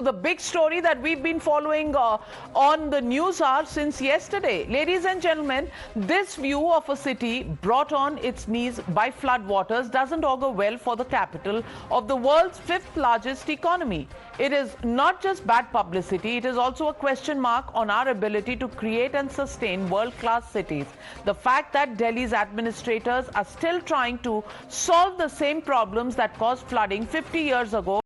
The big story that we've been following on the NewsHour since yesterday. Ladies and gentlemen, this view of a city brought on its knees by floodwaters doesn't augur well for the capital of the world's fifth largest economy. It is not just bad publicity, it is also a question mark on our ability to create and sustain world-class cities. The fact that Delhi's administrators are still trying to solve the same problems that caused flooding 50 years ago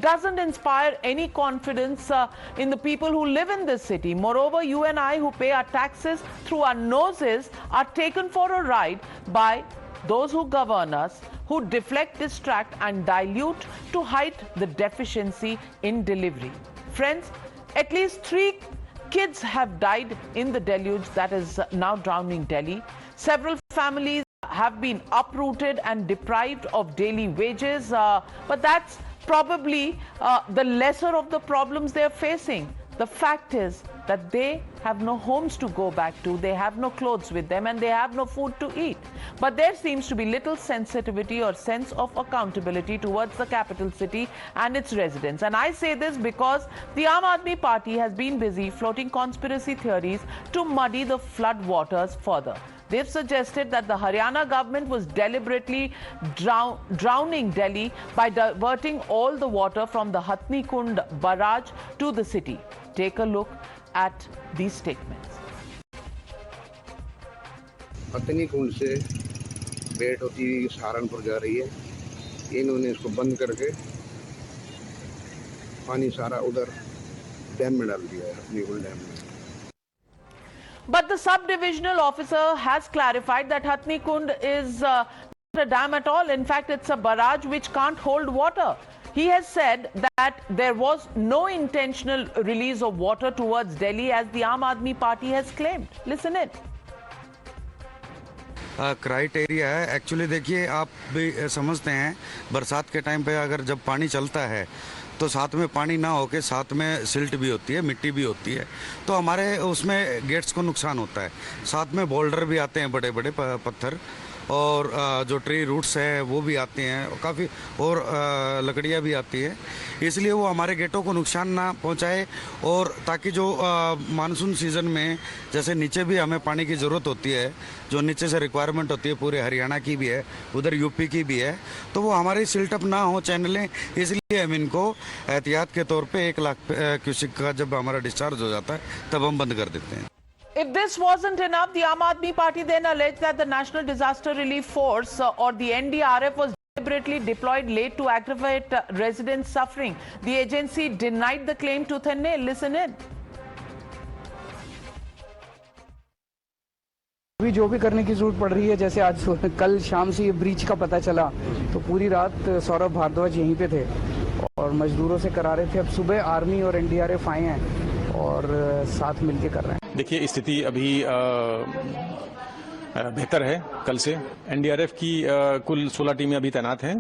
doesn't inspire any confidence in the people who live in this city. Moreover, you and I, who pay our taxes through our noses, are taken for a ride by those who govern us, who deflect, distract and dilute to hide the deficiency in delivery. Friends, at least 3 kids have died in the deluge that is now drowning Delhi. Several families have been uprooted and deprived of daily wages, but that's probably the lesser of the problems they're facing. The fact is that they have no homes to go back to, they have no clothes with them, and they have no food to eat. But there seems to be little sensitivity or sense of accountability towards the capital city and its residents. And I say this because the Aam Aadmi Party has been busy floating conspiracy theories to muddy the flood waters further. They've suggested that the Haryana government was deliberately drowning Delhi by diverting all the water from the Hathni Kund barrage to the city. Take a look at these statements. हथनी कुंड से बेट होती सहारनपुर जा रही है, इन्होंने इसको बंद करके पानी सारा उधर डैम में डाल दिया है, हथनी कुंड डैम में. But the sub-divisional officer has clarified that Hathni Kund is not a dam at all. In fact, it's a barrage which can't hold water. He has said that there was no intentional release of water towards Delhi as the Aam Aadmi Party has claimed. Listen in. Criteria है actually. देखिए, आप भी समझते हैं बरसात के time पे अगर जब पानी चलता है तो साथ में पानी ना होके साथ में सिल्ट भी होती है, मिट्टी भी होती है, तो हमारे उसमें गेट्स को नुकसान होता है. साथ में बोल्डर भी आते हैं, बड़े बड़े पत्थर, और जो ट्री रूट्स है वो भी आते हैं काफ़ी, और लकड़ियाँ भी आती है. इसलिए वो हमारे गेटों को नुकसान ना पहुंचाए, और ताकि जो मानसून सीज़न में जैसे नीचे भी हमें पानी की ज़रूरत होती है, जो नीचे से रिक्वायरमेंट होती है, पूरे हरियाणा की भी है, उधर यूपी की भी है, तो वो हमारी सिल्टअप ना हो चैनलें. इसलिए हम इनको एहतियात के तौर पे 1 लाख क्यूसेक का जब हमारा डिस्चार्ज हो जाता है तब हम बंद कर देते हैं. If this wasn't enough, the Aam Aadmi Party then alleged that the National Disaster Relief Force or the NDRF was deliberately deployed late to aggravate residents' suffering. The agency denied the claim tooth and nail. Listen in. अभी जो भी करने की जरूरत पड़ रही है, जैसे आज कल शाम से ये ब्रीच का पता चला तो पूरी रात सौरभ भारद्वाज यहीं पे थे और मजदूरों से करा रहे थे. अब सुबह आर्मी और एनडीआरएफ आए हैं और साथ मिलके कर रहे हैं. देखिए, स्थिति अभी बेहतर है कल से. एनडीआरएफ की कुल 16 टीमें अभी तैनात हैं.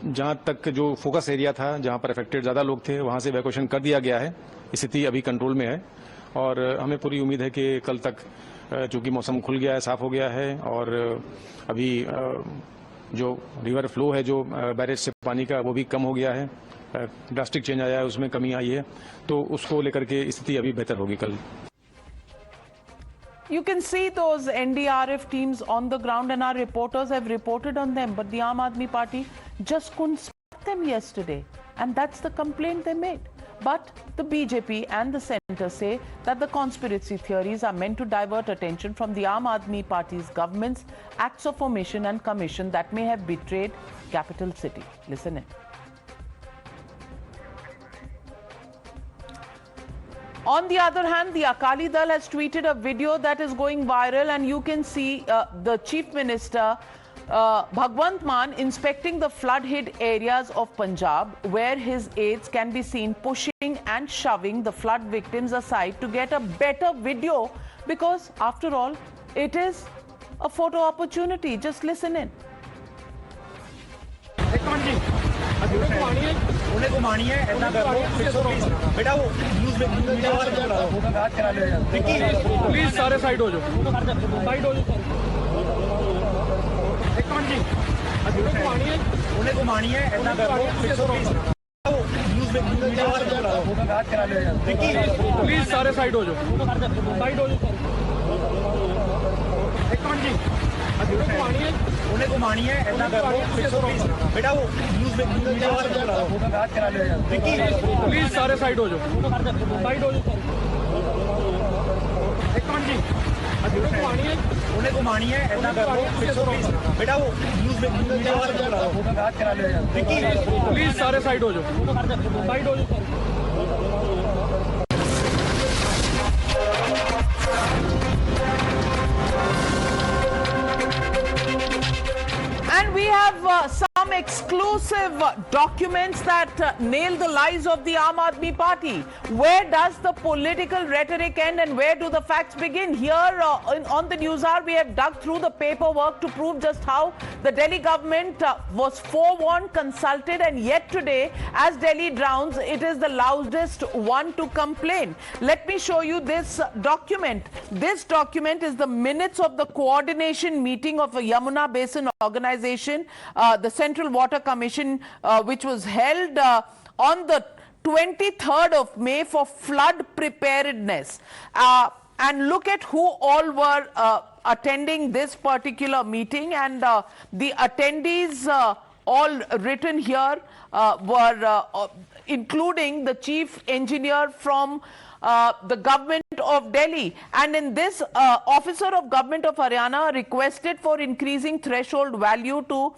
जहां तक जो फोकस एरिया था, जहां पर अफेक्टेड ज़्यादा लोग थे, वहां से इवैक्यूएशन कर दिया गया है. स्थिति अभी कंट्रोल में है और हमें पूरी उम्मीद है कि कल तक, चूंकि मौसम खुल गया है, साफ हो गया है, और अभी जो रिवर फ्लो है जो बैरेज से पानी का, वो भी कम हो गया है. ड्रास्टिक चेंज आया है, उसमें कमी आई है, तो उसको लेकर के स्थिति अभी बेहतर होगी कल. You can see those NDRF teams on the ground, and our reporters have reported on them, but the Aam Aadmi Party just couldn't spot them yesterday, and that's the complaint they made. But the BJP and the centre say that the conspiracy theories are meant to divert attention from the Aam Aadmi Party's government's acts of omission and commission that may have betrayed capital city. Listen in. On the other hand, the Akali Dal has tweeted a video that is going viral, and you can see the Chief Minister Bhagwant Mann inspecting the flood-hit areas of Punjab, where his aides can be seen pushing and shoving the flood victims aside to get a better video, because after all, it is a photo opportunity. Just listen in. उन्हें घुमानी है, ऐसा कर लो 620 बेटा. वो news please सारे side हो जाओ, side हो जाओ. एक मिनट जी, उन्हें घुमानी है, ऐसा कर लो 620. मीडिया वाले को बुला लो, बात करा लो यार। प्लीज सारे साइड हो जाओ, साइड हो जाओ। एक मिनट जी, उन्हें घुमानी है, ऐसा कर लो, 620 बेटा वो मीडिया वाले को बुला लो, बात करा लो यार। प्लीज सारे साइड हो जाओ, साइड हो जाओ। एक मिनट जी, उन्हें घुमानी है, ऐसा कर लो, 620 बेटा वो मीडिया वाले को बुला लो, बात करा लो यार। प्लीज सारे साइड हो जाओ, साइड हो जाओ। And we have some exclusive documents that nail the lies of the Aam Aadmi Party. Where does the political rhetoric end and where do the facts begin? Here on the NewsHour, we have dug through the paperwork to prove just how the Delhi government was forewarned, consulted, and yet today, as Delhi drowns, it is the loudest one to complain. Let me show you this document. This document is the minutes of the coordination meeting of a Yamuna Basin organization, the Central Water Commission, which was held on the 23rd of May for flood preparedness. And look at who all were attending this particular meeting, and the attendees all written here were including the chief engineer from the government of Delhi. And in this, officer of government of Haryana requested for increasing threshold value to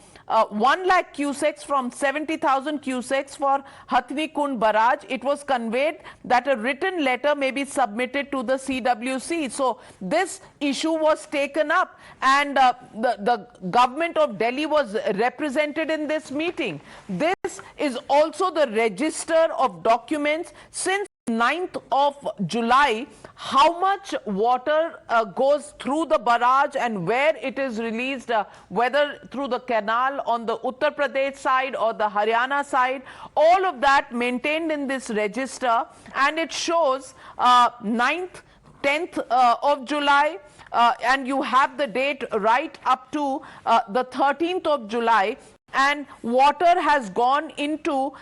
1 lakh cusecs from 70,000 cusecs for Hathni Kund barrage. It was conveyed that a written letter may be submitted to the CWC. So this issue was taken up, and the government of Delhi was represented in this meeting. This is also the register of documents since 9th of July, how much water goes through the barrage and where it is released, whether through the canal on the Uttar Pradesh side or the Haryana side, all of that maintained in this register, and it shows 9th, 10th of July, and you have the date right up to the 13th of July. And water has gone into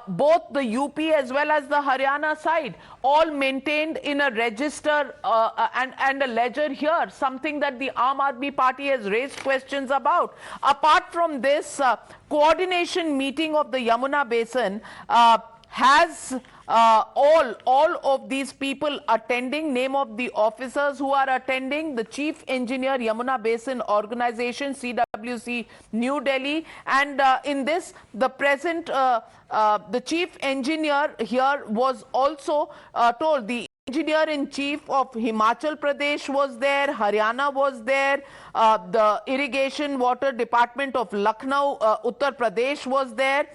both the UP as well as the Haryana side, all maintained in a register and a ledger here, something that the Aam Aadmi Party has raised questions about. Apart from this, coordination meeting of the Yamuna Basin has all of these people attending, name of the officers who are attending: the Chief Engineer, Yamuna Basin Organization, CWC, New Delhi. And in this, the present, the Chief Engineer here was also told. The Engineer-in-Chief of Himachal Pradesh was there, Haryana was there, the Irrigation Water Department of Lucknow, Uttar Pradesh was there.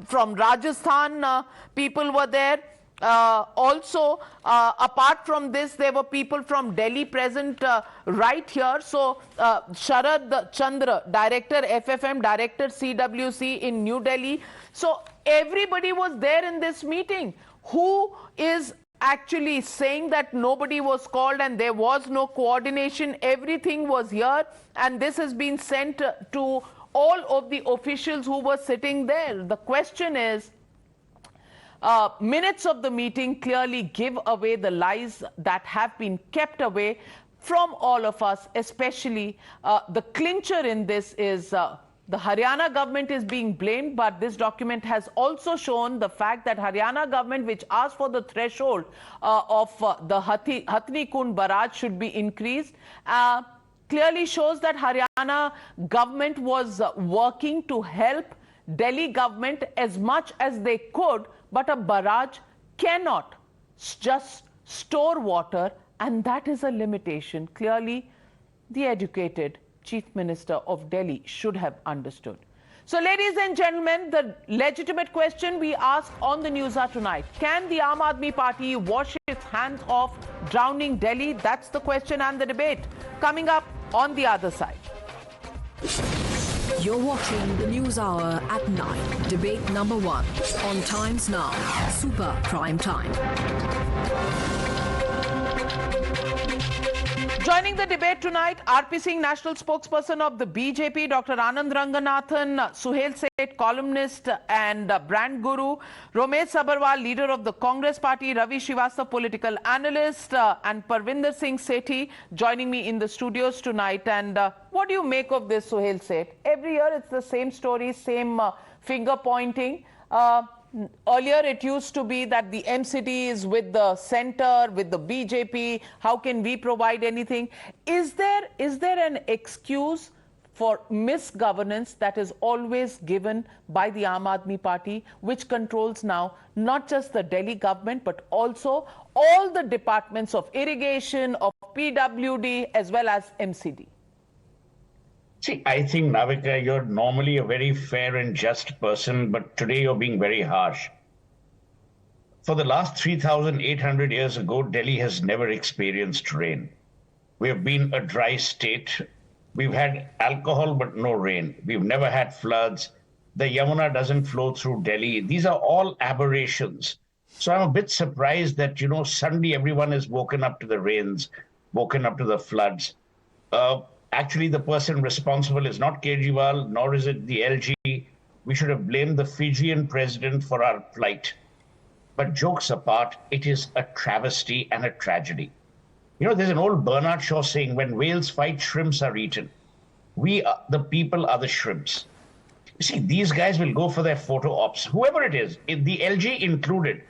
From Rajasthan, people were there. Also, apart from this, there were people from Delhi present right here. So, Sharad Chandra, Director FFM, Director CWC in New Delhi. So, everybody was there in this meeting. Who is actually saying that nobody was called and there was no coordination? Everything was here, and this has been sent to all of the officials who were sitting there. The question is, minutes of the meeting clearly give away the lies that have been kept away from all of us, especially the clincher in this is the Haryana government is being blamed, but this document has also shown the fact that Haryana government, which asked for the threshold of the Hathni Kund barrage should be increased, clearly shows that Haryana government was working to help Delhi government as much as they could, but a barrage cannot just store water, and that is a limitation. Clearly, the educated Chief Minister of Delhi should have understood. So, ladies and gentlemen, the legitimate question we ask on the NewsHour tonight: can the Aam Aadmi Party wash its hands off drowning Delhi? That's the question and the debate. Coming up on the other side. You're watching the NewsHour at 9. Debate number 1 on Times Now, Super Prime Time. Joining the debate tonight, RP Singh, national spokesperson of the BJP, Dr. Anand Ranganathan, Suhail Seth, columnist and brand guru, Romesh Sabharwal, leader of the Congress party, Ravi Srivastava, political analyst, and Parvinder Singh Sethi joining me in the studios tonight. And what do you make of this, Suhail Seth? Every year it's the same story, same finger pointing. Earlier, it used to be that the MCD is with the centre, with the BJP. How can we provide anything? Is there an excuse for misgovernance that is always given by the Aam Aadmi Party, which controls now not just the Delhi government, but also all the departments of irrigation, of PWD, as well as MCD? See, I think, Navika, you're normally a very fair and just person, but today you're being very harsh. For the last 3,800 years ago, Delhi has never experienced rain. We have been a dry state. We've had alcohol, but no rain. We've never had floods. The Yamuna doesn't flow through Delhi. These are all aberrations. So I'm a bit surprised that, suddenly everyone is woken up to the rains, woken up to the floods. Actually, the person responsible is not Kejriwal, nor is it the LG. We should have blamed the Fijian president for our plight. But jokes apart, it is a travesty and a tragedy. There's an old Bernard Shaw saying, when whales fight, shrimps are eaten. The people are the shrimps. You see, these guys will go for their photo ops, whoever it is, the LG included.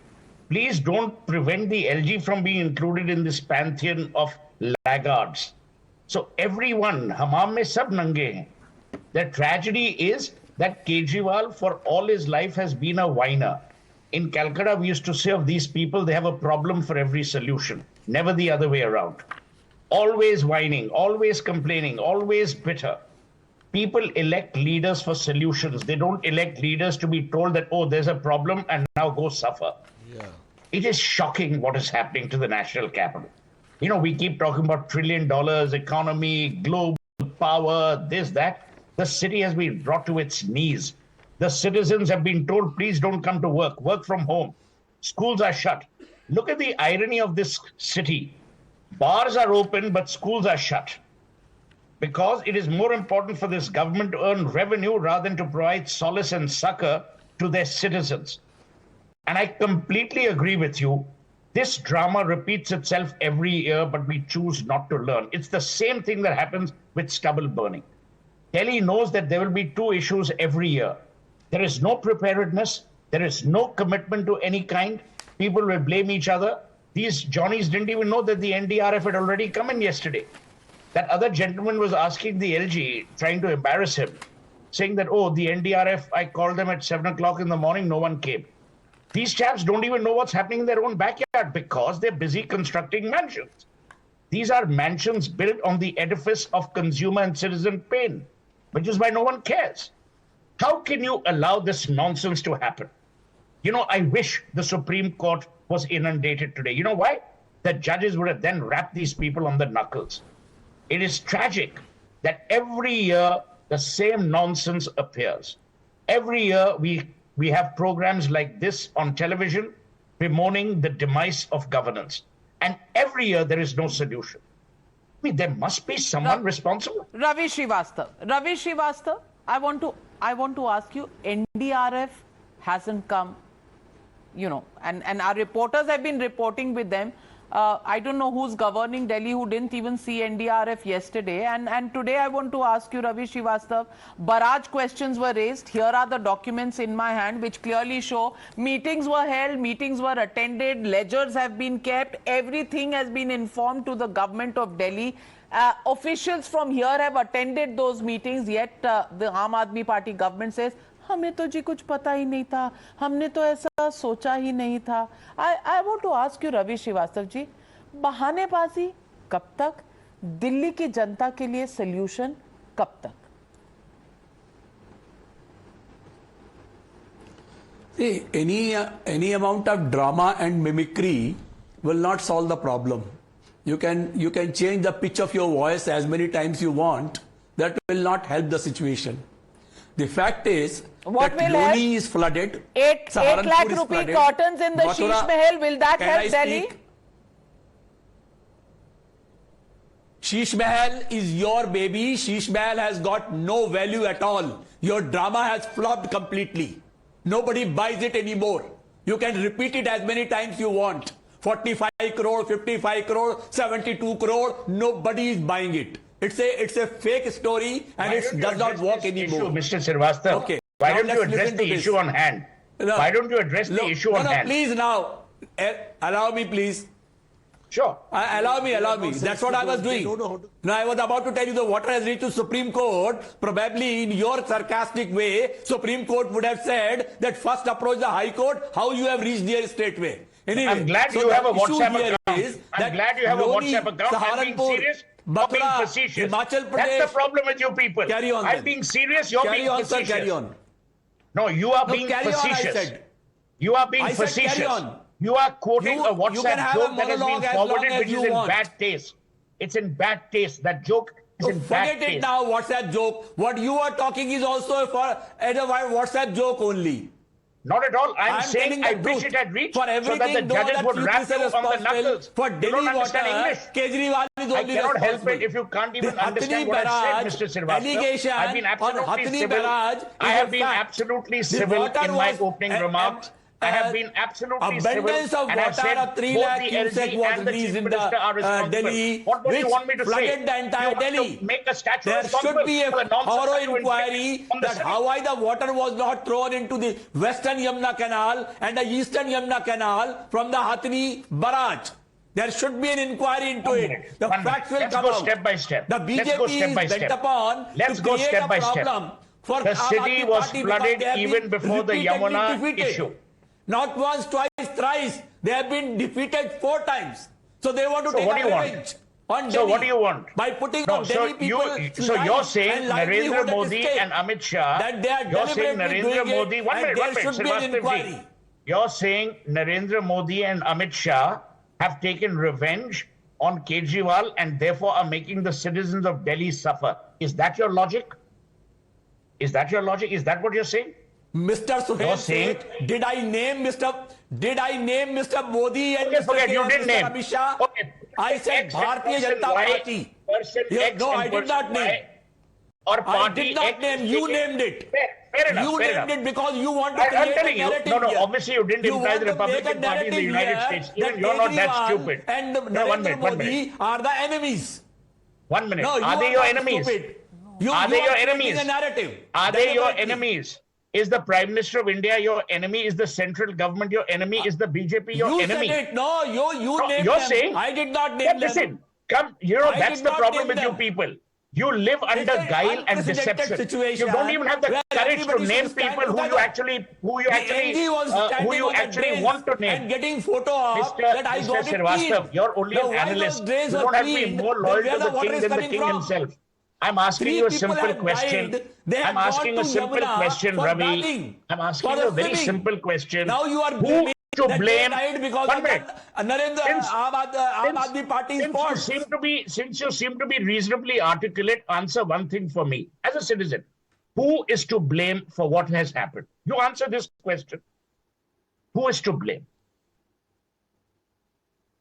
Please don't prevent the LG from being included in this pantheon of laggards. So everyone, hamam mein sab nange hain. The tragedy is that Kejriwal for all his life has been a whiner. In Calcutta, we used to say of these people, they have a problem for every solution, never the other way around. Always whining, always complaining, always bitter. People elect leaders for solutions. They don't elect leaders to be told that, oh, there's a problem and now go suffer. Yeah. It is shocking what is happening to the national capital. We keep talking about $1 trillion economy, global power, this, that. The city has been brought to its knees. The citizens have been told, please don't come to work from home. Schools are shut. Look at the irony of this city. Bars are open, but schools are shut. Because it is more important for this government to earn revenue rather than to provide solace and succor to their citizens. And I completely agree with you. This drama repeats itself every year, but we choose not to learn. It's the same thing that happens with stubble burning. Delhi knows that there will be two issues every year. There is no preparedness. There is no commitment to any kind. People will blame each other. These Johnnies didn't even know that the NDRF had already come in yesterday. That other gentleman was asking the LG, trying to embarrass him, saying that, oh, the NDRF, I called them at 7 o'clock in the morning, no one came. These chaps don't even know what's happening in their own backyard because they're busy constructing mansions. These are mansions built on the edifice of consumer and citizen pain, which is why no one cares. How can you allow this nonsense to happen? I wish the Supreme Court was inundated today. You know why? The judges would have then wrapped these people on the knuckles. It is tragic that every year the same nonsense appears. Every year we have programs like this on television bemoaning the demise of governance. And every year there is no solution. There must be someone responsible. Ravi Srivastava, I want to ask you, NDRF hasn't come, and our reporters have been reporting with them. I don't know who's governing Delhi who didn't even see NDRF yesterday. And today I want to ask you, Ravi Srivastava, barrage questions were raised. Here are the documents in my hand which clearly show meetings were held, meetings were attended, ledgers have been kept, everything has been informed to the government of Delhi. Officials from here have attended those meetings, yet the Aam Aadmi Party government says, हमें तो जी कुछ पता ही नहीं था, हमने तो ऐसा सोचा ही नहीं था. I want to ask you, Ravi Srivastava जी, बहानेबाजी कब तक, दिल्ली की जनता के लिए सॉल्यूशन कब तक? See, any amount of drama and mimicry will not solve the problem. You can change the pitch of your voice as many times you want. That will not help the situation. The fact is that Loni is flooded. 8 lakh rupee cottons in the Sheesh Mahal. Will that help Delhi? Sheesh Mahal is your baby. Sheesh Mahal has got no value at all. Your drama has flopped completely. Nobody buys it anymore. You can repeat it as many times you want. 45 crore, 55 crore, 72 crore. Nobody is buying it. It's a fake story and it does not work anymore. Mr. Srivastava, Okay. Why Now don't you let's address listen to the this. issue on hand? No. Why don't you address the issue on hand? Please now. Allow me, please. Sure. Allow me. That's what I was doing. Now, I was about to tell you the water has reached to Supreme Court. Probably in your sarcastic way, Supreme Court would have said that first approach the High Court, how you have reached there straightway. Anyway, I'm glad you have a WhatsApp account. I'm glad you have a WhatsApp account. I'm being serious. You're being facetious. That's the problem with you people. Carry on. I'm being serious. You're being facetious. Carry on. No, you are being facetious. You are being facetious. Carry on. You are quoting a You can WhatsApp have joke a that has been monologue as forwarded, long as which is you in want. bad taste. It's in bad taste. That joke is in bad Forget taste. it now, WhatsApp joke. What you are talking is also a WhatsApp joke only. Not at all. I'm telling saying I the wish truth. it had reached For so everything, that the though, judges that would you rap say you on the responsible knuckles. for You Delhi don't understand water, English. Kejriwal is I only cannot help responsible. it if you can't even The understand Hathni what I barrage, said, Mr. Srivastava. allegation I've been on absolutely Hathni civil. barrage I is have a been fact. absolutely The civil water in my was, opening remarks. I have been absolutely civil, abundance of and I've water said of 3 both lakh the cubic LG was and the released Chief in Minister are the responsible. Delhi, What do you which want me to say? flooded the entire You have Delhi. to make a statue There responsible should be a for the nonsense thorough that you inquiry inflict on the that city. why the water was not thrown into the western Yamuna Canal and the eastern Yamuna Canal from the Hathni barrage. There should be an inquiry into it. The facts will Let's come go out. step by step. The Let's go BJP step by is bent step. upon Let's to go create step a by step. problem for The Aam city Aadmi was Party flooded because they have even been before the repeatedly Yamuna defeated. issue. Not once, twice, thrice. They have been defeated 4 times. So they want to take what do you want? revenge on So Delhi what do you want? by putting No, on so Delhi people. you're saying Narendra Modi and Amit Shah. that they are You're saying deliberately Narendra doing Modi. it, One and minute, there should be an Srivastava inquiry. ji. You're saying Narendra Modi and Amit Shah have taken revenge on Kejriwal and therefore are making the citizens of Delhi suffer. Is that your logic? Is that your logic? Is that what you're saying? Mr. Suhail You're saying- said, did I name Mr. Modi and Okay, Mr. forget, you didn't Mr. name. Amit Shah? Okay. I said X and Bharatiya person Janata Y, Party. person X No, and I did person not Y, name. or I party did not X name. is You taking- named it. Fair enough. You fair named enough. it because you want to I'm create a telling you, narrative no, here. obviously you didn't imply want the to make a Republican Party in the narrative United here States. that Even you're not that Kejriwal stupid. and No, one Narendra minute, one Modi minute. are the enemies. 1 minute. No, you Are they are your not enemies? stupid. Are they you your creating enemies? a narrative. Are they your Deliberately. enemies? Is the Prime Minister of India your enemy? Is the central government your enemy? Is the BJP your You enemy? said it. No, you No, named you're them. saying. I did not name Yeah, them. listen, come. I That's did the not problem name with you them. people. You live under It's an guile and unprecedented deception. situation You don't even have the where courage to everybody name should stand people who you together. actually, The NG was standing who you on the actually drains want to name. and getting photo of that I Mr. got it Srivastava, cleaned. you're only Now, an why those analyst. drains You were don't have to be cleaned, more then loyal where to the the water king is than the coming king from? himself. I'm asking 3 you a people simple have question. died. They have I'm gone asking to a simple Yamuna question, for Ravi. bathing, I'm asking for you a very swimming. simple question. Now you are Who blaming to that they blame? died because 1 of minute. Aam Aadmi Party's fault. Since you seem to be reasonably articulate, answer one thing for me. As a citizen, who is to blame for what has happened? You answer this question. Who is to blame?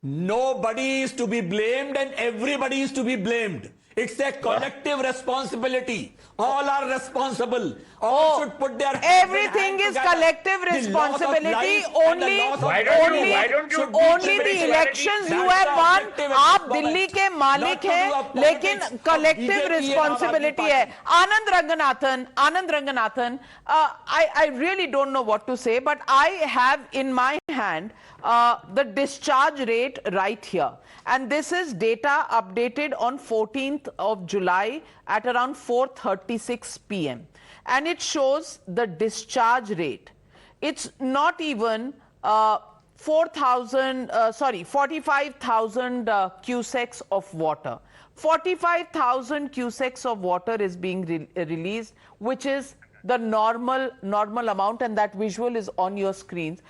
Nobody is to be blamed and everybody is to be blamed. It's a collective responsibility. All are responsible. All should put their hands Everything is together. collective The loss of responsibility. life and the Only, loss of Why don't you- only, why don't you only teach the spirituality? elections you That's have a won. collective आप responsibility. Delhi के मालिक Not to हैं, do a लेकिन politics of collective BJP and Aam Aadmi responsibility है. Anand Ranganathan, I really don't know what to say, but I have in my hand the discharge rate right here. And this is data updated on 14th of July at around 4:36 p.m. And it shows the discharge rate. It's not even 45,000 cusecs of water. 45,000 cusecs of water is being released, which is the normal amount, and that visual is on your screens.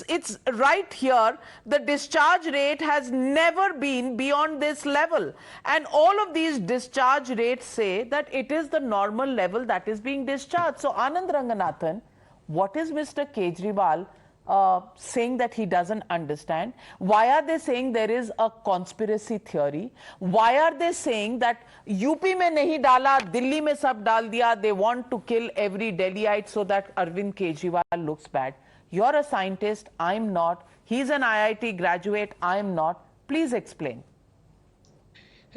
It's right here. The discharge rate has never been beyond this level, and all of these discharge rates say that it is the normal level that is being discharged. So Anand Ranganathan, what is Mr. Kejriwal saying that he doesn't understand? Why are they saying there is a conspiracy theory? Why are they saying that UP mein nahi dala, Delhi mein sab dal diya, they want to kill every Delhiite so that Arvind Kejriwal looks bad? You're a scientist, I'm not. He's an IIT graduate, I'm not. Please explain.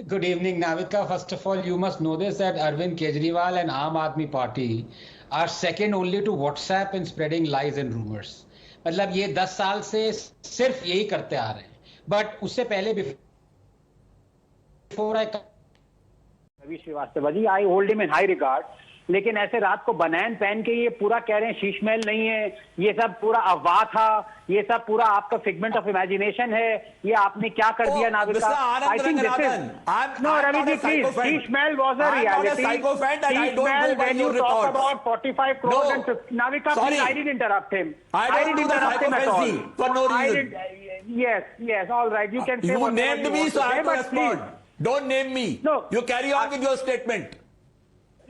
Good evening, Navika. First of all, you must know this, that Arvind Kejriwal and Aam Aadmi Party are second only to WhatsApp in spreading lies and rumors. मतलब ये 10 साल से सिर्फ यही करते आ रहे हैं. But उससे पहले before I Ravi Srivastava ji, I hold him in high regard. लेकिन ऐसे रात को बनैन पहन के ये पूरा कह रहे हैं शीश महल नहीं है, ये सब पूरा अफवाह था, ये सब पूरा आपका फिगमेंट ऑफ इमेजिनेशन है, ये आपने क्या कर दिया Navika? I think this is no, Ravi ji, please. Sheesh Mahal was a reality. Sheesh Mahal, when you talk about 45 crores and Navika, please, I didn't interrupt him. I didn't interrupt him at all. For no reason. Yes, all right. You can say you named me, so I have to respond. Don't name me. No. You carry on with your statement.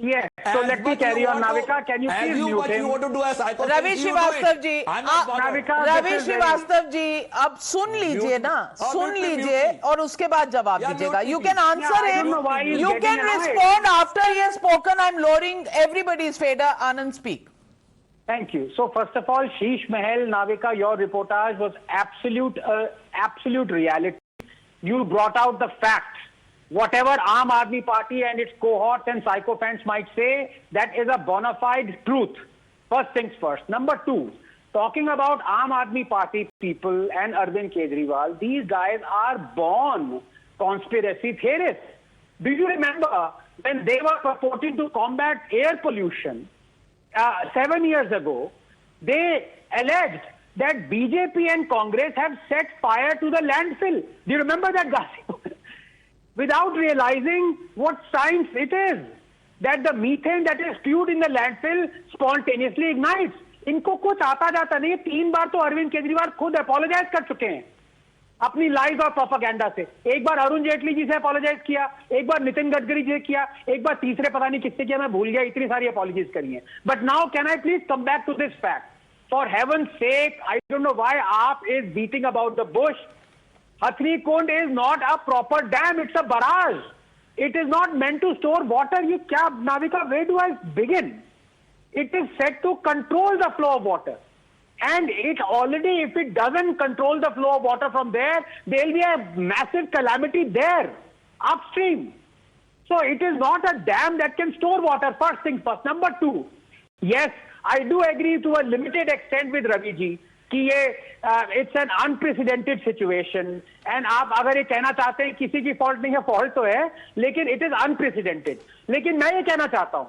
Yes, so let me carry on, Navika. Can you please mute him? You want to do as Ravi Srivastava ji, Ravi Srivastava ji, अब सुन लीजिए ना, सुन लीजिए और उसके बाद जवाब दीजिएगा. You can answer him. You can respond after he has spoken. I'm lowering everybody's fader. Anand, speak. Thank you. So first of all, Sheesh Mahal, Navika, your reportage was absolute reality. You brought out the facts. Whatever Aam Aadmi Party and its cohorts and sycophants might say, that is a bona fide truth. First things first. Number two, talking about Aam Aadmi Party people and Arvind Kejriwal, these guys are born conspiracy theorists. Do you remember when they were purporting to combat air pollution 7 years ago, they alleged that BJP and Congress have set fire to the landfill. Do you remember that, Ghazi? Without realizing what science it is, that the methane that is spewed in the landfill spontaneously ignites. इनको कुछ आता जाता नहीं. 3 बार तो अरविंद केजरीवाल खुद apologise कर चुके हैं अपनी लाइज और प्रोपेगेंडा से. एक बार अरुण जेटली जी से अपोलोजाइज किया, एक बार नितिन गडकरी जी से किया, एक बार तीसरे पता नहीं किससे किया, मैं भूल गया. इतनी सारी अपोलॉजीज करी हैं. But now can I please come back to this fact? For heaven's sake, I don't know why आप is beating about the bush. Hathni Kund is not a proper dam, it's a barrage. It is not meant to store water. Ye kya, Navika, where do I begin? It is set to control the flow of water. And it already, if it doesn't control the flow of water from there, there will be a massive calamity there, upstream. So it is not a dam that can store water, first thing first. Number two, yes, I do agree to a limited extent with Ravi ji, कि ये it's an unprecedented situation. And आप अगर ये कहना चाहते हैं किसी की फॉल्ट नहीं है, फॉल्ट तो है, लेकिन इट इज अनप्रेसिडेंटेड. लेकिन मैं ये कहना चाहता हूं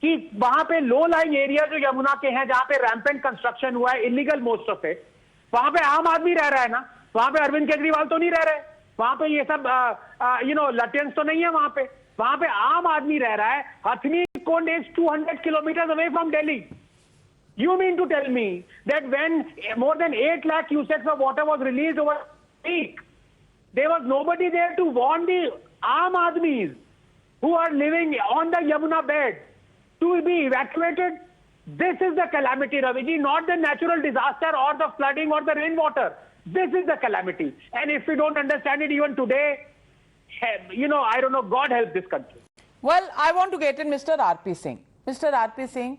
कि वहां पे लो लाइंग एरिया जो यमुना के हैं, जहां पे रैम्पेंट कंस्ट्रक्शन हुआ है, इलीगल मोस्ट ऑफ इट, वहां पे आम आदमी रह रहा है ना. वहां पे अरविंद केजरीवाल तो नहीं रह रहे. वहां पे ये सब लटियंस तो नहीं है. वहां पे आम आदमी रह रहा है. हथनी कुंड is 200 kilometers away from Delhi. You mean to tell me that when more than 8 lakh cusecs of water was released over a week, there was nobody there to warn the Aam Aadmis who are living on the Yamuna bed to be evacuated? This is the calamity, Raviji, not the natural disaster or the flooding or the rainwater. This is the calamity. And if we don't understand it even today, I don't know, God help this country. Well, I want to get in Mr. R.P. Singh. Mr. R.P. Singh,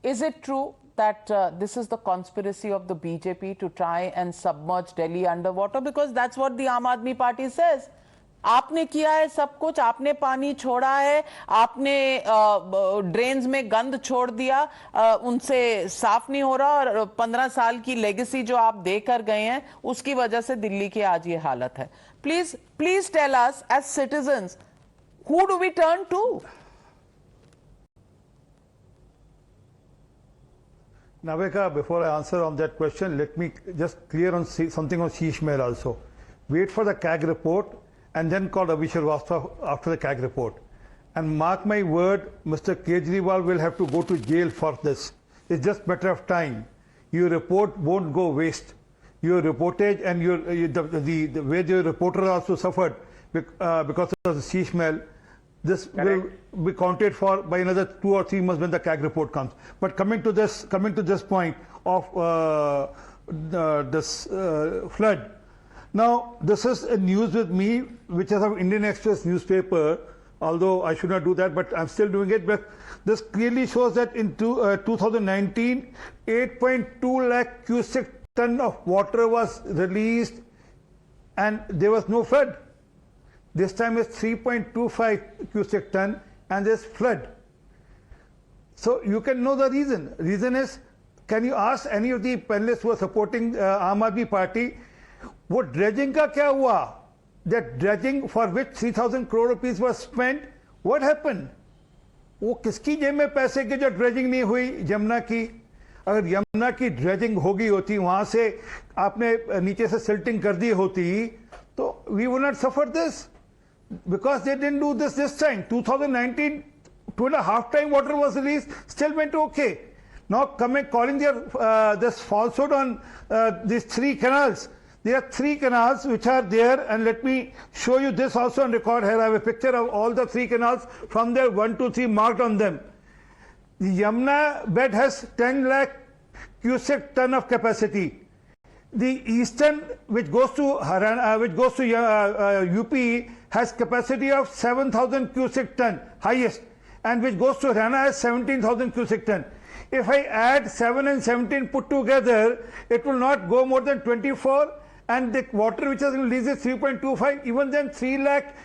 is it true that this is the conspiracy of the BJP to try and submerge Delhi underwater? Because that's what the Aam Aadmi Party says. आपने किया है सब कुछ, आपने पानी छोड़ा है, आपने ड्रेन्स में गंद छोड़ दिया, उनसे साफ नहीं हो रहा, और 15 साल की लेगेसी जो आप देकर गए हैं उसकी वजह से दिल्ली की आज ये हालत है. Please tell us as citizens, who do we turn to? Navika, before I answer on that question, let me just clear on something on Sheesh Mahal also. Wait for the CAG report and then call Ravi Shrivastava after the CAG report. And mark my word, Mr. Kejriwal will have to go to jail for this. It's just matter of time. Your report won't go waste. Your reportage and the way the reporter also suffered because of the Sheesh Mahal, this will be counted for by another 2 or 3 months when the CAG report comes. But coming to this point of this flood. Now, this is a news with me, which is of Indian Express newspaper, although I should not do that, but I'm still doing it. But this clearly shows that in 2019, 8.2 lakh cubic ton of water was released and there was no flood. This time it's 3.25 cubic ton and there's flood. So you can know the reason. Reason is, can you ask any of the panelists who are supporting Aam Aadmi Party, वो dredging का क्या हुआ? That dredging for which 3,000 crore rupees was spent, what happened? वो किसकी जेब में पैसे की जो ड्रेजिंग नहीं हुई यमुना की? अगर यमुना की ड्रेजिंग होगी होती, वहां से आपने नीचे से सिल्टिंग कर दी होती, तो we would not suffer this, because they didn't do this time. 2019, 2.5 times water was released, still went okay. Now calling their this falsehood on these 3 canals. There are 3 canals which are there, and let me show you this also on record here. I have a picture of all the 3 canals from there, 1, 2, 3 marked on them. The Yamuna bed has 10 lakh cubic ton of capacity. The eastern, which goes to Haryana, which goes to UP, has capacity of 7,000 cubic ton, highest, and which goes to Haryana has 17,000 cubic ton. If I add 7 and 17 put together, it will not go more than 24, and the water which has been released is 3.25. Even then, 3 lakh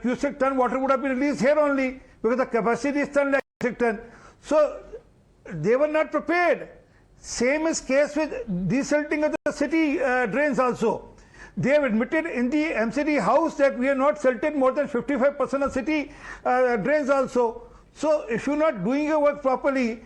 cubic ton water would have been released here only, because the capacity is 10 lakh cubic ton. So they were not prepared. Same is case with desilting of the city drains also. They have admitted in the MCD house that we have not silted more than 55% of city drains also. So if you're not doing your work properly,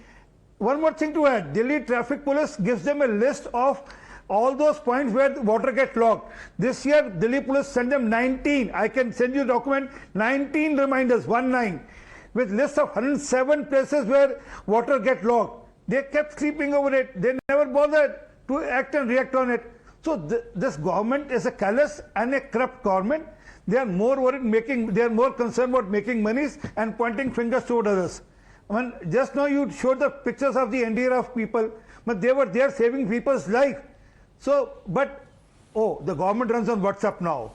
one more thing to add, Delhi Traffic Police gives them a list of all those points where the water gets locked. This year, Delhi Police sent them 19, I can send you a document, 19 reminders, 19, with list of 107 places where water gets locked. They kept sleeping over it. They never bothered to act and react on it. So this government is a callous and a corrupt government. They are more worried they are more concerned about making monies and pointing fingers toward others. I mean, just now you showed the pictures of the NDRF people, but they were there saving people's life. So, but, oh, the government runs on WhatsApp now.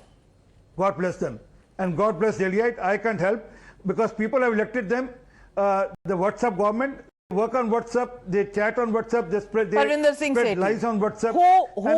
God bless them. And God bless Delhiite. I can't help, because people have elected them. The WhatsApp government, they work on WhatsApp, they chat on WhatsApp, they spread lies on WhatsApp. Who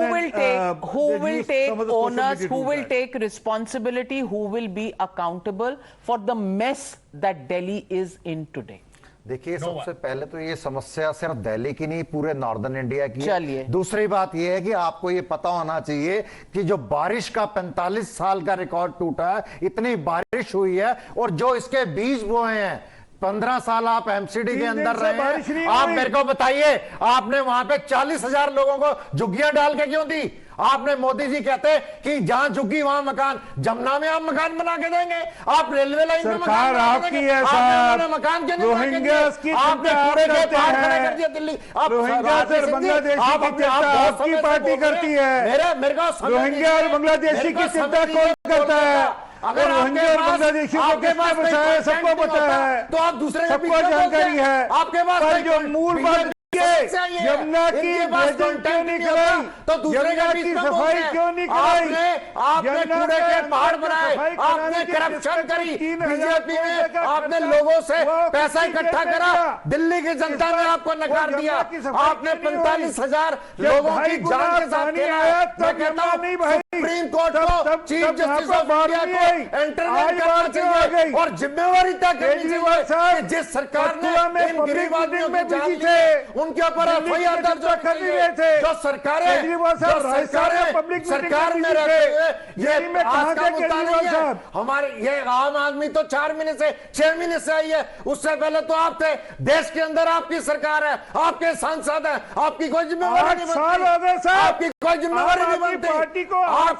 will take onus, who will take responsibility, who will be accountable for the mess that Delhi is in today? देखिए, सबसे पहले तो ये समस्या सिर्फ दिल्ली की नहीं, पूरे नॉर्दर्न इंडिया की है। दूसरी बात ये है कि आपको ये पता होना चाहिए कि जो बारिश का 45 साल का रिकॉर्ड टूटा है, इतनी बारिश हुई है, और जो इसके बीज बोए हैं, 15 साल आप एमसीडी के अंदर रहे हैं, आप मेरे को बताइए, आपने वहां पे 40,000 लोगों को झुग्गियां डाल के क्यों दी? आपने, मोदी जी कहते हैं कि जहां झुग्गी वहां मकान, जमुना में आप मकान बना के देंगे, आप रेलवे लाइन में मकान बना के देंगे, आपने मकान क्यों नहीं बना के दिए? आपने कूड़े के पहाड़ खड़े कर दिए दिल्ली। आप आपकी पार्टी करती है, मेरे को रोहिंग्या और बांग्लादेशी की चिंता कौन करता है? अगर रोहिंग्या और बांग्लादेशी को किसने बचाया है, सबको पता है, तो आप दूसरे सबको जानकारी है। आपके पास जो मूल बात यमुना की क्यों नहीं कराई, तो दूसरे की सफाई क्यों नहीं कराई? आपने कूड़े के पहाड़ बनाए, आपने करप्शन करी, बीजेपी में आपने लोगों से पैसा इकट्ठा करा, दिल्ली की जनता ने आपको नकार दिया, आपने 45,000 लोगों की जान के साथ खेला। मैं कहता हूं सुप्रीम कोर्ट को, चीफ जस्टिस ऑफ इंडिया को इंटरवेंट करना चाहिए और जिम्मेवारी तय करनी चाहिए। जिस सरकार ने इन गरीब आदमियों की जान ली, उनके ऊपर एफआईआर दर्ज करनी है। जो सरकारें सरकार में रहते हुए ये आज का मुद्दा नहीं है। हमारे ये आम आदमी तो 4 महीने से 6 महीने से आई है, उससे पहले तो आप थे। देश के अंदर आपकी सरकार है, आपके सांसद है, आपकी कोई जिम्मेवारी नहीं बनती, आपकी कोई जिम्मेवारी नहीं बनती। आप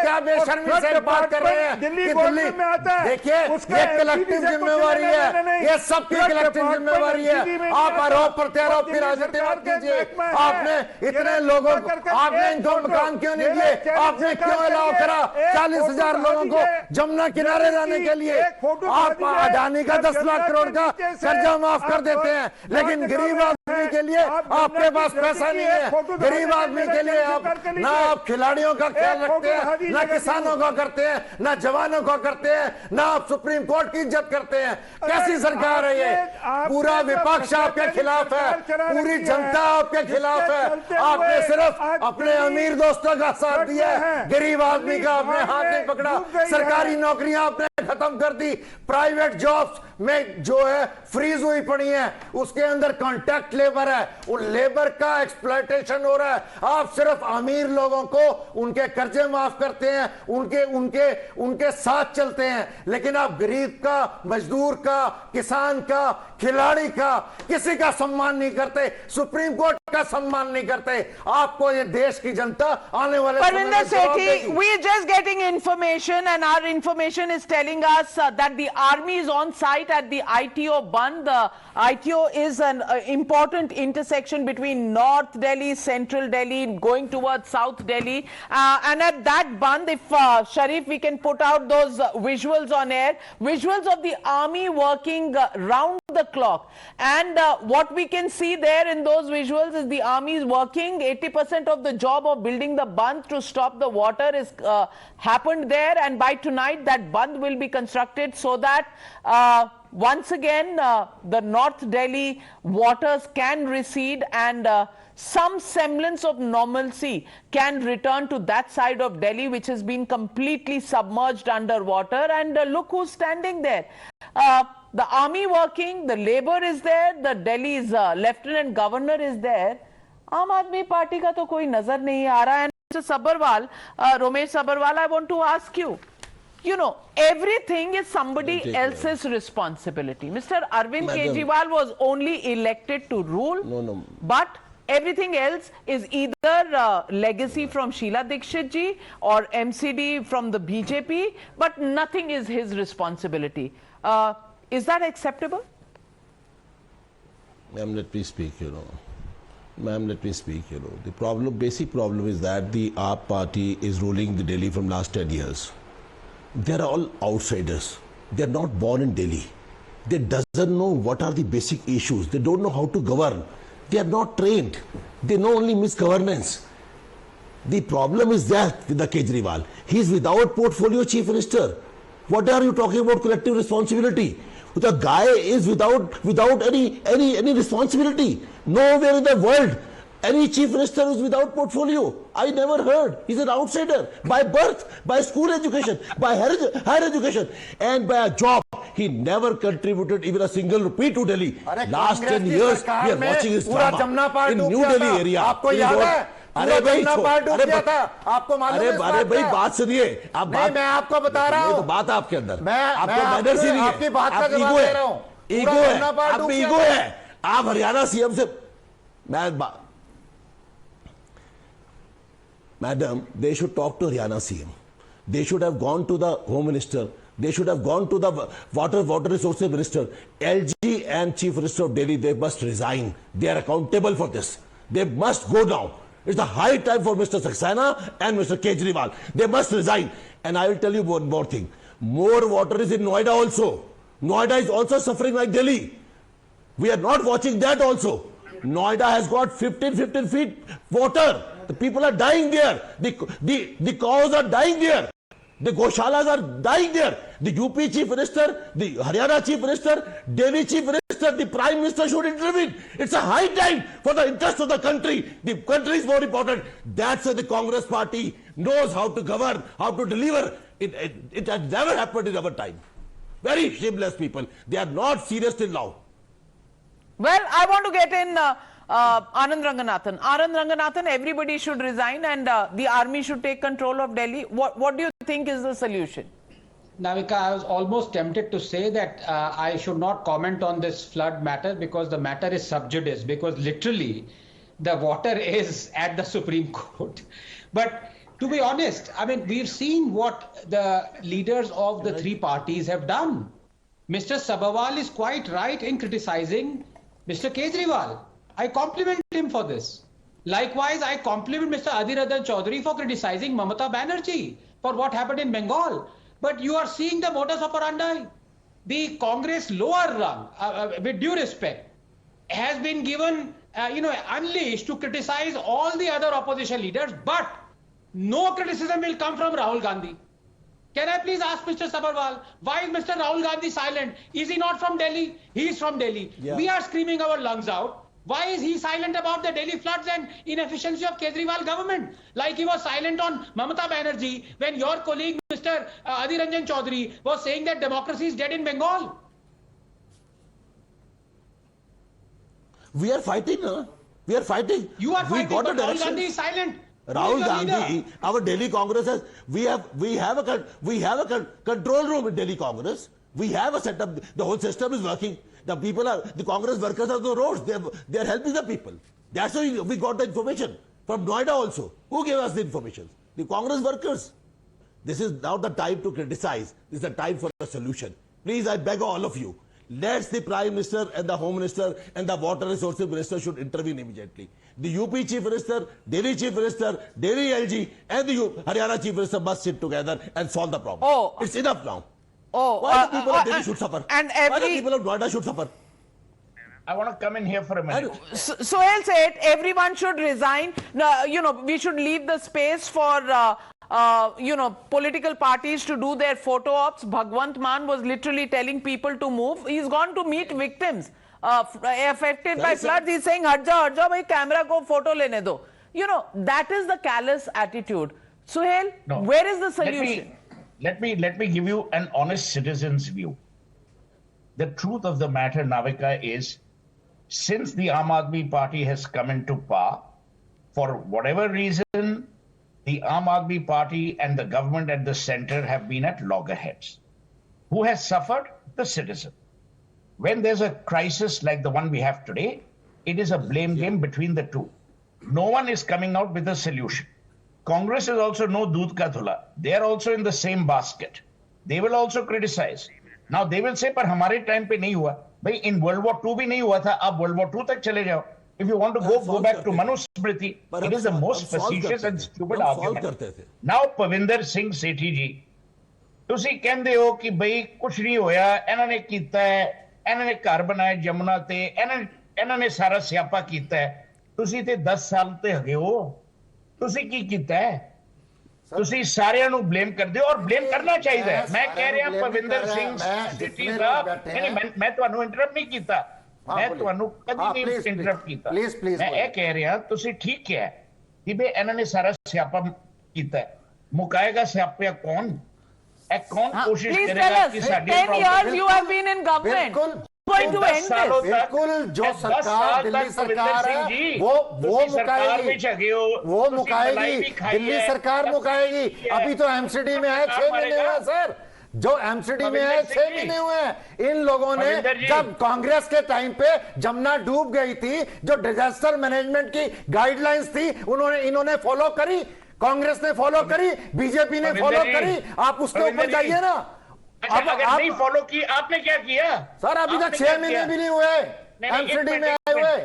क्या बेशर्मी से बात कर रहे हैं दिल्ली कि गवर्नमेंट में आता है, देखिए उसका ये कलेक्टिव जिम्मेवारी है, ये सबकी कलेक्टिव जिम्मेवारी है। आप आरोप प्रत्यारोप की राजनीति मत कीजिए। आपने इतने लोगों को, आपने इनको मकान क्यों नहीं दिए? आपने क्यों अलाउ करा 40,000 लोगों को जमुना किनारे जाने के लिए? आप अडानी का 10 लाख करोड़ का कर्जा माफ कर देते हैं, लेकिन गरीब आदमी के लिए आपके पास पैसा नहीं है। गरीब आदमी के लिए आप ना आप खिलाड़ियों का ख्याल रखते हैं, ना किसानों का करते हैं, ना जवानों का करते हैं, ना आप सुप्रीम कोर्ट की इज्जत करते हैं। कैसी सरकार है ये? पूरा विपक्ष आपके खिलाफ है, पूरी जनता आपके खिलाफ है। आपने सिर्फ अपने अमीर दोस्तों का साथ दिया है, गरीब आदमी का आपने हाथ नहीं पकड़ा। सरकारी नौकरियां आपने खत्म कर दी, प्राइवेट जॉब्स में जो है फ्रीज हुई पड़ी है, उसके अंदर कॉन्ट्रैक्ट लेबर है, उन लेबर का एक्सप्लॉयटेशन हो रहा है। आप सिर्फ अमीर लोगों को उनके कर्जे माफ करते हैं, उनके साथ चलते हैं, लेकिन आप गरीब का, मजदूर का, किसान का, खिलाड़ी का किसी का सम्मान नहीं करते, सुप्रीम कोर्ट का सम्मान नहीं करते। आपको ये देश की जनता आने वाले Parvinder Sethi, we are just getting information, and our information is telling us that the army is on site at the ITO Band. The ITO is an important intersection between North Delhi, Central Delhi, going towards South Delhi. And at that Band, if Sharif, we can put out those visuals on air, visuals of the army working round the clock. And what we can see there in those visuals is the army is working. 80% of the job of building the Band to stop the water is happened there, and by tonight that Band will be constructed so that once again the North Delhi waters can recede and some semblance of normalcy can return to that side of Delhi which has been completely submerged underwater. And look who's standing there. The army working, the labor is there, the Delhi's Lieutenant Governor is there. Aam Aadmi Party ka to koi nazar nahi aa raha. And Mr. Sabharwal, Romesh Sabharwal, I want to ask you, you know, everything is somebody else's responsibility. Mr. Arvind Kejriwal was only elected to rule, but everything else is either legacy from Sheila Dikshit ji or MCD from the BJP, but nothing is his responsibility. Is that acceptable? Ma'am, let me speak, Ma'am, let me speak, The basic problem is that the AAP party is ruling the Delhi from last 10 years. They are all outsiders. They are not born in Delhi. They doesn't know what are the basic issues. They don't know how to govern. They are not trained. They know only misgovernance. The problem is that with the Kejriwal. He is without portfolio chief minister. What are you talking about collective responsibility? The guy is without any responsibility. Nowhere in the world any chief minister is without portfolio. I never heard. He's an outsider by birth, by school education, by higher education, and by a job. He never contributed even a single rupee to Delhi. Last 10 years, we are watching his drama in New Delhi area. अरे भाई आपको मालूम है? अरे भाई बात सुनिए, आप बात मैं आपको बता रहा हूँ, तो बात आपके अंदर, आपको मैनर्स ही नहीं है, आपकी बात का जवाब दे रहा हूँ। ईगो है, आप में ईगो है। आप हरियाणा सीएम से Madam, they should talk to Haryana CM. They should have gone to the Home Minister. They should have gone to the Water Resources Minister. LG and Chief Minister of Delhi, they must resign. They are accountable for this. They must go down. It's the high time for Mr. Saxena and Mr. Kejriwal. They must resign. And I will tell you one more thing. More water is in Noida also. Noida is also suffering like Delhi. We are not watching that also. Noida has got 15 feet water. The people are dying there. The cows are dying there. The Goshalas are dying there. The UP Chief Minister, the Haryana Chief Minister, Delhi Chief Minister, the Prime Minister should intervene. It's a high time for the interest of the country. The country is more important. That's why the Congress party knows how to govern, how to deliver. It has never happened in our time. Very shameless people. They are not serious till now. Well, I want to get in Anand Ranganathan. Anand Ranganathan, everybody should resign and the army should take control of Delhi. What do you think is the solution? Navika, I was almost tempted to say that I should not comment on this flood matter because the matter is sub judice, because literally the water is at the Supreme Court. But To be honest, I mean, we've seen what the leaders of the three parties have done. Mr. Sabharwal is quite right in criticizing Mr. Kejriwal. I compliment him for this. Likewise, I compliment Mr. Adhir Ranjan Chaudhary for criticizing Mamata Banerjee for what happened in Bengal. But you are seeing the modus operandi. The Congress lower rung, with due respect, has been given, unleashed to criticize all the other opposition leaders, but no criticism will come from Rahul Gandhi. Can I please ask Mr. Sabharwal, why is Mr. Rahul Gandhi silent? Is he not from Delhi? He is from Delhi. Yeah. We are screaming our lungs out. Why is he silent about the Delhi floods and inefficiency of Kejriwal government? Like he was silent on Mamata Banerjee when your colleague Mr. Adhir Ranjan Chaudhary was saying that democracy is dead in Bengal. We are fighting, huh? We are fighting. You are fighting, got but Rahul Gandhi is silent. Rahul Gandhi, our Delhi Congress has, we have a control room in Delhi Congress. We have a setup. The whole system is working. The Congress workers are on the roads. They are helping the people. That's why we got the information from Noida also. Who gave us the information? The Congress workers. This is now the time to criticize. This is the time for a solution. Please, I beg all of you. Let the Prime Minister and the Home Minister and the Water Resources Minister should intervene immediately. The UP Chief Minister, Delhi Chief Minister, Delhi LG and the Haryana Chief Minister must sit together and solve the problem. Oh. It's enough now. Oh, Why the people of Delhi should suffer? And Why the people of Noida should suffer? I want to come in here for a minute. Sohail said everyone should resign. No, we should leave the space for political parties to do their photo ops. Bhagwant Mann was literally telling people to move. He's gone to meet victims affected by floods. He's saying, "Hat jao, bhai, camera ko photo lene do." That is the callous attitude. Sohail, where is the solution? Let me give you an honest citizen's view. The truth of the matter, Navika, is since the Aam Aadmi Party has come into power, for whatever reason, the Aam Aadmi Party and the government at the center have been at loggerheads. Who has suffered? The citizen. When there's a crisis like the one we have today, it is a blame game between the two. No one is coming out with a solution. Congress is also no doodh ka dhula. They are also in the same basket. They will also criticize. Now they will say, "Par hamare time pe nahi hua." Bhai, in World War II bhi nahi hua tha. Ab World War II tak chale jao. If you want to go back to Manusmriti, it is the most facetious and stupid argument. Now, Pavinder Singh Sethi ji, ਤੁਸੀਂ ਕਹਿੰਦੇ ਹੋ ਕਿ ਬਈ ਕੁਛ ਨਹੀਂ ਹੋਇਆ, ਇਹਨਾਂ ਨੇ ਕੀਤਾ ਹੈ, ਇਹਨਾਂ ਨੇ ਘਰ ਬਣਾਏ ਯਮੁਨਾ ਤੇ, ਇਹਨਾਂ ਨੇ ਸਾਰਾ ਸਿਆਪਾ ਕੀਤਾ ਹੈ। ਤੁਸੀਂ ਤੇ 10 ਸਾਲ ਤੇ ਹੈਗੇ ਹੋ, ਤੁਸੀਂ ਕੀ ਕੀਤਾ ਹੈ? ਤੁਸੀਂ ਸਾਰਿਆਂ ਨੂੰ ਬਲੇਮ ਕਰਦੇ ਹੋ ਔਰ ਬਲੇਮ ਕਰਨਾ ਚਾਹੀਦਾ ਹੈ। ਮੈਂ ਕਹਿ ਰਿਹਾ ਭਵਿੰਦਰ ਸਿੰਘ ਸੇਠੀ ਸਾਹਿਬ, ਮੈਂ ਤੁਹਾਨੂੰ ਇੰਟਰਰਪਟ ਨਹੀਂ ਕੀਤਾ, ਮੈਂ ਤੁਹਾਨੂੰ ਕਦੀ ਨਹੀਂ ਇੰਟਰਰਪਟ ਕੀਤਾ। ਮੈਂ ਇਹ ਕਹਿ ਰਿਹਾ ਤੁਸੀਂ ਠੀਕ ਕਿਹਾ ਕਿ ਬਈ ਇਹਨਾਂ ਨੇ ਸਾਰਾ ਸਿਆਪਾ ਕੀਤਾ ਹੈ, ਮੁਕਾਏਗਾ ਸਿਆਪਾ ਕੌਣ? ਇਹ ਕੌਣ ਕੋਸ਼ਿਸ਼ ਕਰੇਗਾ ਕਿ ਸਾਡੀ 10 years you have been in government. Going to end this. बिल्कुल, जो सरकार दिल्ली सरकार है वो मुकाएगी, वो मुकाएगी, दिल्ली सरकार मुकाएगी। अभी तो एमसीडी में है, 6 महीने हुए सर, जो एमसीडी में है 6 महीने हुए हैं। इन लोगों ने जब कांग्रेस के टाइम पे जमुना डूब गई थी, जो डिजास्टर मैनेजमेंट की गाइडलाइंस थी इन्होंने फॉलो करी, कांग्रेस ने फॉलो करी, बीजेपी ने फॉलो करी। आप उसके ऊपर जाइए ना। अब अगर नहीं फॉलो की, आपने क्या किया सर? अभी तक 6 महीने भी नहीं हुए एमसीडी में आए हुए।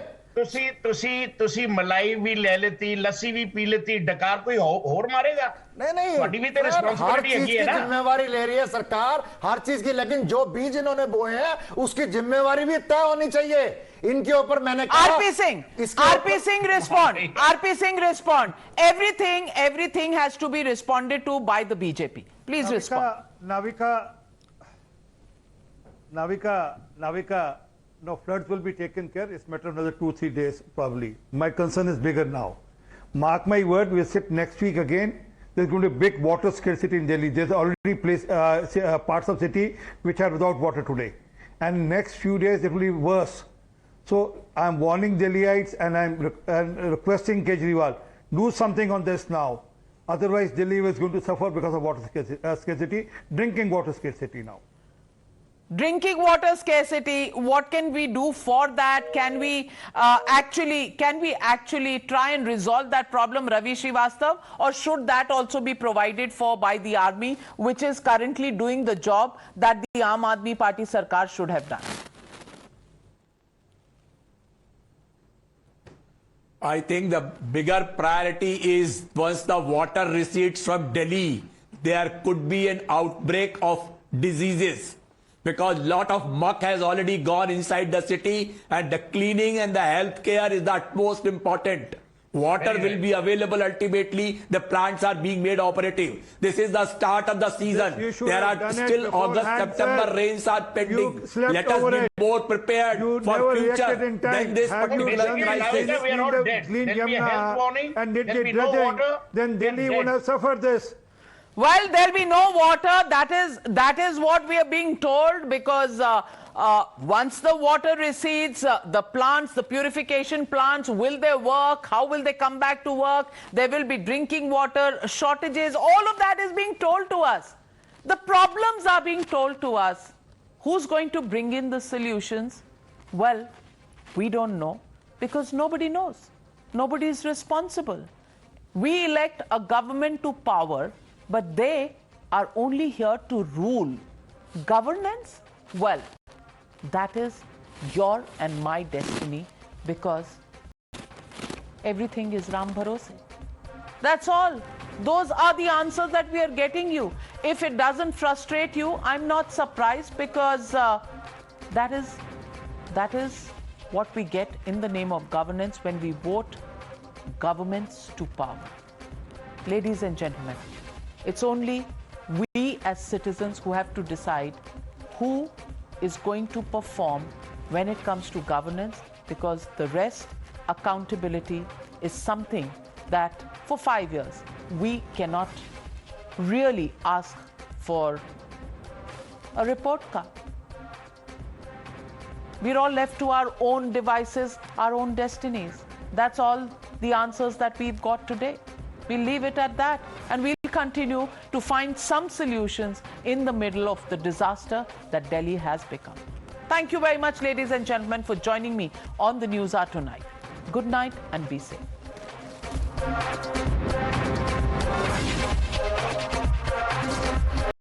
ਤੁਸੀਂ ਮਲਾਈ ਵੀ ਲੈ ਲੈਤੀ, ਲੱਸੀ ਵੀ ਪੀ ਲੈਤੀ, ਡਕਾਰ ਕੋਈ ਹੋਰ ਮਾਰੇਗਾ? नहीं ਤੁਹਾਡੀ ਵੀ ਤੇ ਰਿਸਪਾਂਸਿबिलिटी हर चीज की है ना। जिम्मेवारी ले रही है सरकार, हर चीज की, लेकिन जो बीज इन्होंने बोए हैं उसकी जिम्मेवारी भी तय होनी चाहिए। इनके ऊपर मैंने RP Singh respond. Everything has to be responded to by the BJP. Please respond. Navika, no, floods will be taken care. It's a matter of another 2-3 days probably. My concern is bigger now. Mark my word, we'll sit next week again. There's going to be big water scarcity in Delhi. There's already parts of city which are without water today. And next few days it will be worse. So I'm warning Delhiites and I'm requesting Kejriwal, do something on this now. Otherwise Delhi is going to suffer because of water scarcity, drinking water scarcity now. Drinking water scarcity, what can we do for that? Can we actually try and resolve that problem, Ravi Srivastav, or should that also be provided for by the army, which is currently doing the job that the Aam Aadmi Party Sarkar should have done? I think the bigger priority is once the water recedes from Delhi, there could be an outbreak of diseases, because lot of muck has already gone inside the city, and the cleaning and the health care is the utmost important. Water will be available ultimately. The plants are being made operative. This is the start of the season. There are still August, September rains are pending. Let us be more prepared for future than this particular crisis. We are all dead. There'll be a health warning. And did get dredging. Then Delhi would have suffered this. Well, there'll be no water. That is what we are being told, because once the water recedes, the plants, the purification plants, will they work? How will they come back to work? There will be drinking water shortages. All of that is being told to us. The problems are being told to us. Who's going to bring in the solutions? Well, we don't know, because nobody knows. Nobody is responsible. We elect a government to power, but they are only here to rule. Governance? Well, that is your and my destiny, because everything is Ram Bharose. That's all. Those are the answers that we are getting you. If it doesn't frustrate you, I'm not surprised, because that is what we get in the name of governance when we vote governments to power. Ladies and gentlemen, it's only we as citizens who have to decide who is going to perform when it comes to governance, because the rest, accountability, is something that for 5 years we cannot really ask for a report card. We're all left to our own devices, our own destinies. That's all the answers that we've got today. We'll leave it at that, and we'll continue to find some solutions in the middle of the disaster that Delhi has become. Thank you very much, ladies and gentlemen, for joining me on the NewsHour tonight. Good night and be safe.